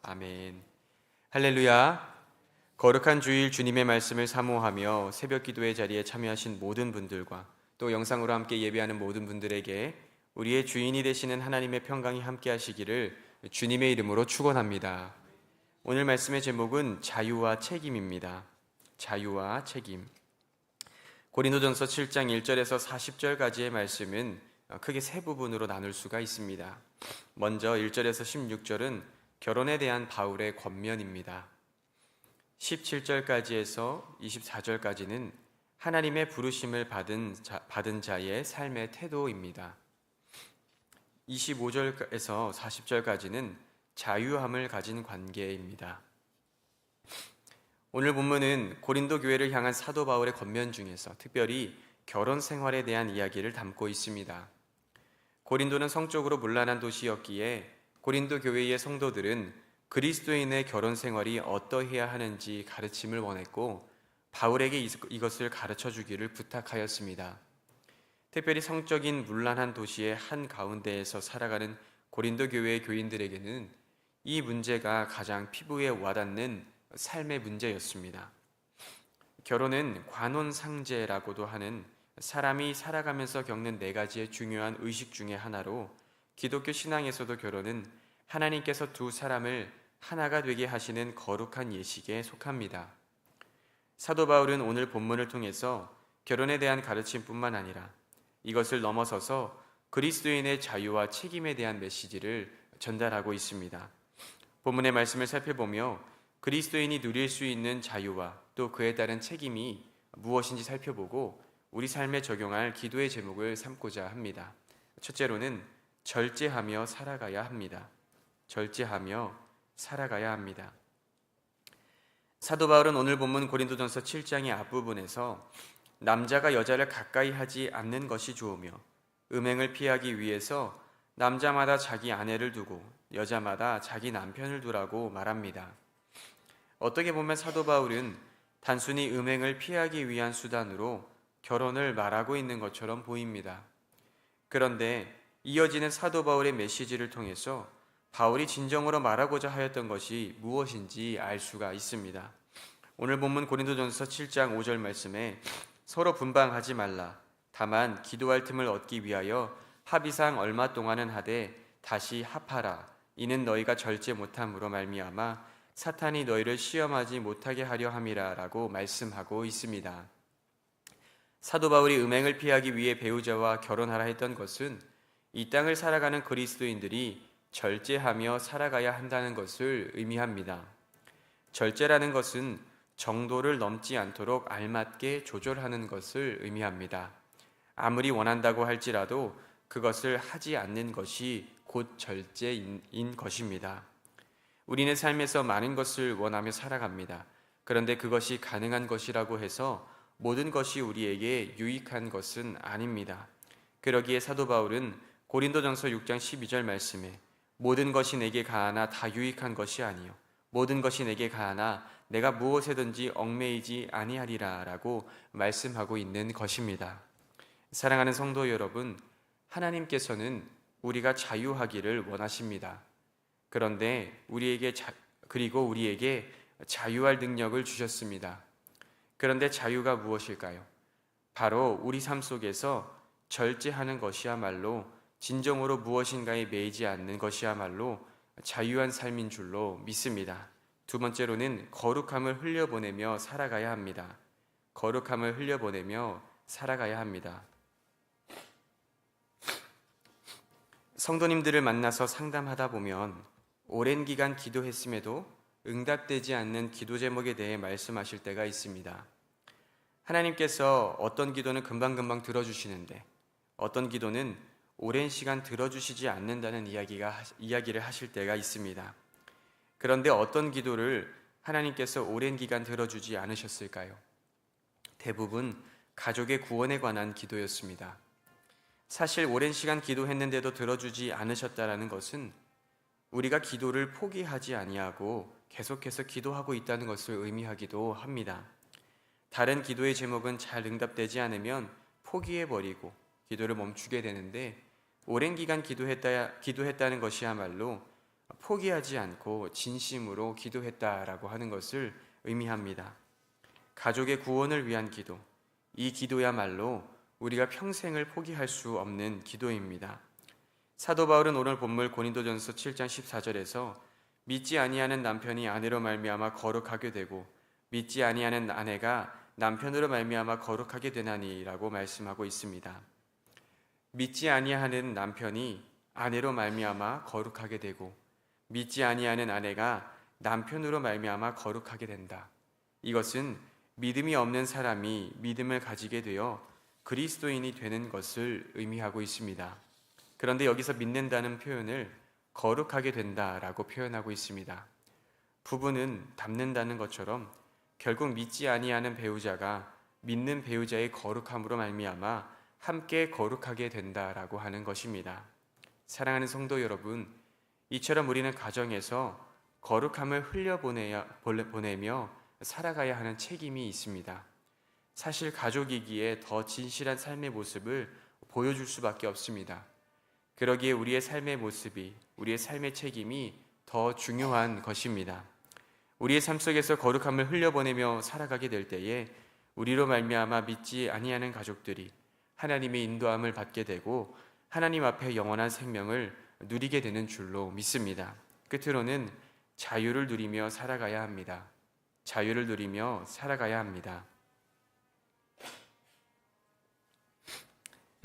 아멘. 할렐루야. 거룩한 주일 주님의 말씀을 사모하며 새벽 기도의 자리에 참여하신 모든 분들과 또 영상으로 함께 예배하는 모든 분들에게 우리의 주인이 되시는 하나님의 평강이 함께 하시기를 주님의 이름으로 축원합니다. 오늘 말씀의 제목은 자유와 책임입니다. 자유와 책임. 고린도전서 7장 1절에서 40절까지의 말씀은 크게 세 부분으로 나눌 수가 있습니다. 먼저 1절에서 16절은 결혼에 대한 바울의 권면입니다. 17절까지에서 24절까지는 하나님의 부르심을 받은 자의 삶의 태도입니다. 25절에서 40절까지는 자유함을 가진 관계입니다. 오늘 본문은 고린도 교회를 향한 사도 바울의 권면 중에서 특별히 결혼 생활에 대한 이야기를 담고 있습니다. 고린도는 성적으로 문란한 도시였기에 고린도 교회의 성도들은 그리스도인의 결혼 생활이 어떠해야 하는지 가르침을 원했고 바울에게 이것을 가르쳐 주기를 부탁하였습니다. 특별히 성적인 문란한 도시의 한 가운데에서 살아가는 고린도 교회의 교인들에게는 이 문제가 가장 피부에 와닿는 삶의 문제였습니다. 결혼은 관혼상제라고도 하는 사람이 살아가면서 겪는 네 가지의 중요한 의식 중의 하나로 기독교 신앙에서도 결혼은 하나님께서 두 사람을 하나가 되게 하시는 거룩한 예식에 속합니다. 사도 바울은 오늘 본문을 통해서 결혼에 대한 가르침뿐만 아니라 이것을 넘어서서 그리스도인의 자유와 책임에 대한 메시지를 전달하고 있습니다. 본문의 말씀을 살펴보며 그리스도인이 누릴 수 있는 자유와 또 그에 따른 책임이 무엇인지 살펴보고 우리 삶에 적용할 기도의 제목을 삼고자 합니다. 첫째로는 절제하며 살아가야 합니다. 절제하며 살아가야 합니다. 사도 바울은 오늘 본문 고린도전서 7장의 앞부분에서 남자가 여자를 가까이 하지 않는 것이 좋으며 음행을 피하기 위해서 남자마다 자기 아내를 두고 여자마다 자기 남편을 두라고 말합니다. 어떻게 보면 사도 바울은 단순히 음행을 피하기 위한 수단으로 결혼을 말하고 있는 것처럼 보입니다. 그런데 이어지는 사도 바울의 메시지를 통해서 바울이 진정으로 말하고자 하였던 것이 무엇인지 알 수가 있습니다. 오늘 본문 고린도전서 7장 5절 말씀에 서로 분방하지 말라. 다만 기도할 틈을 얻기 위하여 합의상 얼마 동안은 하되 다시 합하라. 이는 너희가 절제 못함으로 말미암아 사탄이 너희를 시험하지 못하게 하려 함이라 라고 말씀하고 있습니다. 사도 바울이 음행을 피하기 위해 배우자와 결혼하라 했던 것은 이 땅을 살아가는 그리스도인들이 절제하며 살아가야 한다는 것을 의미합니다. 절제라는 것은 정도를 넘지 않도록 알맞게 조절하는 것을 의미합니다. 아무리 원한다고 할지라도 그것을 하지 않는 것이 곧 절제인 것입니다. 우리는 삶에서 많은 것을 원하며 살아갑니다. 그런데 그것이 가능한 것이라고 해서 모든 것이 우리에게 유익한 것은 아닙니다. 그러기에 사도 바울은 고린도전서 6장 12절 말씀에 모든 것이 내게 가하나 다 유익한 것이 아니요 모든 것이 내게 가하나 내가 무엇에든지 얽매이지 아니하리라 라고 말씀하고 있는 것입니다. 사랑하는 성도 여러분, 하나님께서는 우리가 자유하기를 원하십니다. 그런데 우리에게 자유할 능력을 주셨습니다. 그런데 자유가 무엇일까요? 바로 우리 삶 속에서 절제하는 것이야말로 진정으로 무엇인가에 매이지 않는 것이야말로 자유한 삶인 줄로 믿습니다. 두 번째로는 거룩함을 흘려보내며 살아가야 합니다. 거룩함을 흘려보내며 살아가야 합니다. 성도님들을 만나서 상담하다 보면 오랜 기간 기도했음에도 응답되지 않는 기도 제목에 대해 말씀하실 때가 있습니다. 하나님께서 어떤 기도는 금방금방 들어주시는데 어떤 기도는 오랜 시간 들어주시지 않는다는 이야기를 하실 때가 있습니다. 그런데 어떤 기도를 하나님께서 오랜 기간 들어주지 않으셨을까요? 대부분 가족의 구원에 관한 기도였습니다. 사실 오랜 시간 기도했는데도 들어주지 않으셨다는 것은 우리가 기도를 포기하지 아니하고 계속해서 기도하고 있다는 것을 의미하기도 합니다. 다른 기도의 제목은 잘 응답되지 않으면 포기해버리고 기도를 멈추게 되는데 오랜 기간 기도했다는 것이야말로 포기하지 않고 진심으로 기도했다라고 하는 것을 의미합니다. 가족의 구원을 위한 기도, 이 기도야말로 우리가 평생을 포기할 수 없는 기도입니다. 사도 바울은 오늘 본문 고린도전서 7장 14절에서 믿지 아니하는 남편이 아내로 말미암아 거룩하게 되고 믿지 아니하는 아내가 남편으로 말미암아 거룩하게 되나니라고 말씀하고 있습니다. 믿지 아니하는 남편이 아내로 말미암아 거룩하게 되고 믿지 아니하는 아내가 남편으로 말미암아 거룩하게 된다. 이것은 믿음이 없는 사람이 믿음을 가지게 되어 그리스도인이 되는 것을 의미하고 있습니다. 그런데 여기서 믿는다는 표현을 거룩하게 된다라고 표현하고 있습니다. 부부는 닮는다는 것처럼 결국 믿지 아니하는 배우자가 믿는 배우자의 거룩함으로 말미암아 함께 거룩하게 된다라고 하는 것입니다. 사랑하는 성도 여러분, 이처럼 우리는 가정에서 거룩함을 흘려보내며 살아가야 하는 책임이 있습니다. 사실 가족이기에 더 진실한 삶의 모습을 보여줄 수밖에 없습니다. 그러기에 우리의 삶의 모습이, 우리의 삶의 책임이 더 중요한 것입니다. 우리의 삶 속에서 거룩함을 흘려보내며 살아가게 될 때에 우리로 말미암아 믿지 아니하는 가족들이 하나님의 인도함을 받게 되고 하나님 앞에 영원한 생명을 누리게 되는 줄로 믿습니다. 끝으로는 자유를 누리며 살아가야 합니다. 자유를 누리며 살아가야 합니다.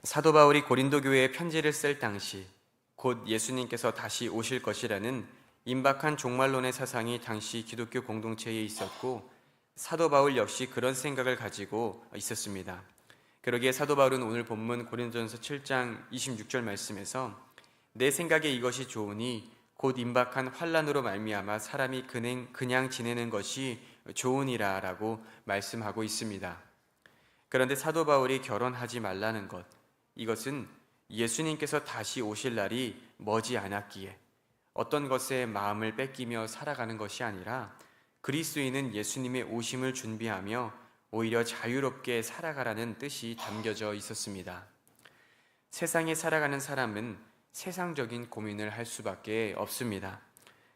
사도 바울이 고린도 교회에 편지를 쓸 당시 곧 예수님께서 다시 오실 것이라는 임박한 종말론의 사상이 당시 기독교 공동체에 있었고 사도 바울 역시 그런 생각을 가지고 있었습니다. 그러기에 사도 바울은 오늘 본문 고린도전서 7장 26절 말씀에서 내 생각에 이것이 좋으니 곧 임박한 환난으로 말미암아 사람이 그냥 지내는 것이 좋으니라 라고 말씀하고 있습니다. 그런데 사도 바울이 결혼하지 말라는 것, 이것은 예수님께서 다시 오실 날이 머지 않았기에 어떤 것에 마음을 뺏기며 살아가는 것이 아니라 그리스도인은 예수님의 오심을 준비하며 오히려 자유롭게 살아가라는 뜻이 담겨져 있었습니다. 세상에 살아가는 사람은 세상적인 고민을 할 수밖에 없습니다.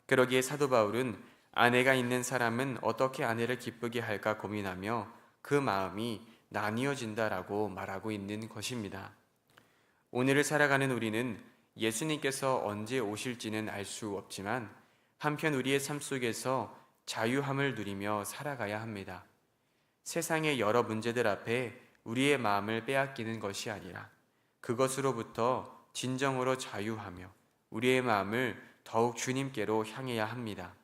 그러기에 사도 바울은 아내가 있는 사람은 어떻게 아내를 기쁘게 할까 고민하며 그 마음이 나뉘어진다라고 말하고 있는 것입니다. 오늘을 살아가는 우리는 예수님께서 언제 오실지는 알 수 없지만 한편 우리의 삶 속에서 자유함을 누리며 살아가야 합니다. 세상의 여러 문제들 앞에 우리의 마음을 빼앗기는 것이 아니라 그것으로부터 진정으로 자유하며 우리의 마음을 더욱 주님께로 향해야 합니다.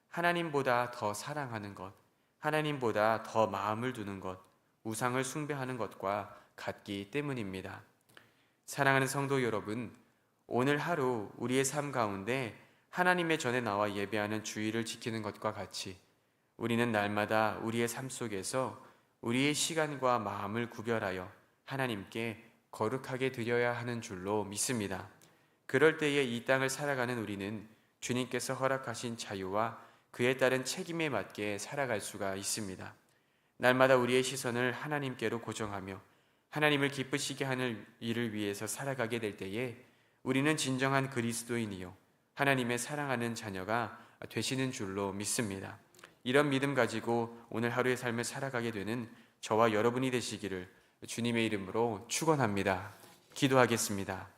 하나님보다 더 사랑하는 것, 하나님보다 더 마음을 두는 것, 우상을 숭배하는 것과 같기 때문입니다. 사랑하는 성도 여러분, 오늘 하루 우리의 삶 가운데 하나님의 전에 나와 예배하는 주의를 지키는 것과 같이 우리는 날마다 우리의 삶 속에서 우리의 시간과 마음을 구별하여 하나님께 거룩하게 드려야 하는 줄로 믿습니다. 그럴 때에 이 땅을 살아가는 우리는 주님께서 허락하신 자유와 그에 따른 책임에 맞게 살아갈 수가 있습니다. 날마다 우리의 시선을 하나님께로 고정하며 하나님을 기쁘시게 하는 일을 위해서 살아가게 될 때에 우리는 진정한 그리스도인이요 하나님의 사랑하는 자녀가 되시는 줄로 믿습니다. 이런 믿음 가지고 오늘 하루의 삶을 살아가게 되는 저와 여러분이 되시기를 주님의 이름으로 축원합니다. 기도하겠습니다.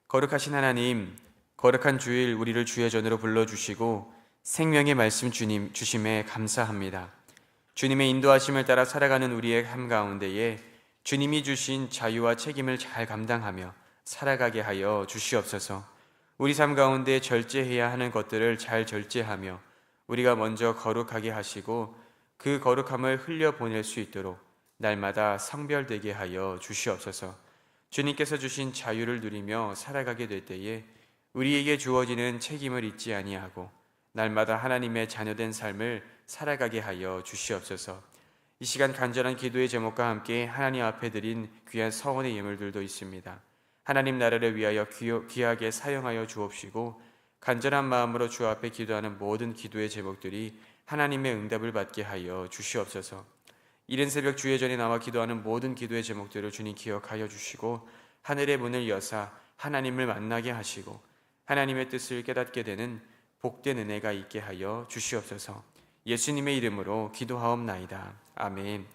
거룩하신 하나님, 거룩한 주일 우리를 주의 전으로 불러주시고 생명의 말씀 주님 주심에 감사합니다. 주님의 인도하심을 따라 살아가는 우리의 삶 가운데에 주님이 주신 자유와 책임을 잘 감당하며 살아가게 하여 주시옵소서. 우리 삶 가운데 절제해야 하는 것들을 잘 절제하며 우리가 먼저 거룩하게 하시고 그 거룩함을 흘려보낼 수 있도록 날마다 성별되게 하여 주시옵소서. 주님께서 주신 자유를 누리며 살아가게 될 때에 우리에게 주어지는 책임을 잊지 아니하고 날마다 하나님의 자녀된 삶을 살아가게 하여 주시옵소서. 이 시간 간절한 기도의 제목과 함께 하나님 앞에 드린 귀한 서원의 예물들도 있습니다. 하나님 나라를 위하여 귀하게 사용하여 주옵시고 간절한 마음으로 주 앞에 기도하는 모든 기도의 제목들이 하나님의 응답을 받게 하여 주시옵소서. 이른 새벽 주의 전에 나와 기도하는 모든 기도의 제목들을 주님 기억하여 주시고 하늘의 문을 여사 하나님을 만나게 하시고 하나님의 뜻을 깨닫게 되는 복된 은혜가 있게 하여 주시옵소서. 예수님의 이름으로 기도하옵나이다. 아멘.